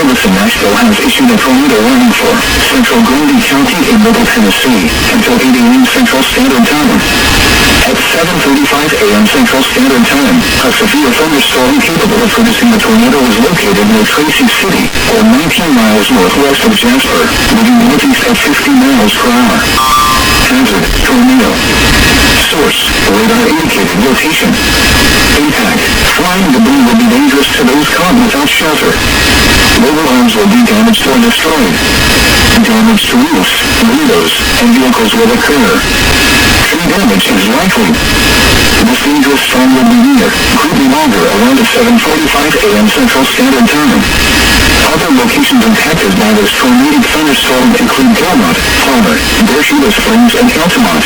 Service in Nashville has issued a tornado warning for Central Grundy County in Middle Tennessee until 8 a.m. Central Standard Time. At 7:35 a.m. Central Standard Time, a severe thunderstorm capable of producing a tornado was located near Tracy City, or 19 miles northwest of Jasper, moving northeast at 50 miles per hour. Hazard, tornado. Source, radar indicated location. Impact, flying debris will be dangerous to those caught without shelter. Mobile homes will be damaged or destroyed. Damage to roofs, windows, and vehicles will occur. Tree damage is likely. This dangerous storm will be near Groovy Boulder around 7:45 a.m. Central Standard Time. Other locations impacted by this tornadic thunderstorm include Gilmont, Palmer, Beersheba Springs, and Altamont.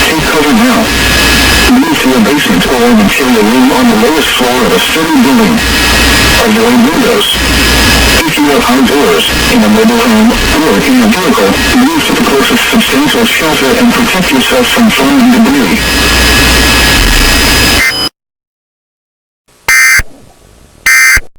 Take cover now. Move to a basement or an interior room on the lowest floor of a sturdy building. Avoid windows. If you are outdoors, in a mobile home, or in a vehicle, move to the closest substantial shelter and protect yourself from falling debris.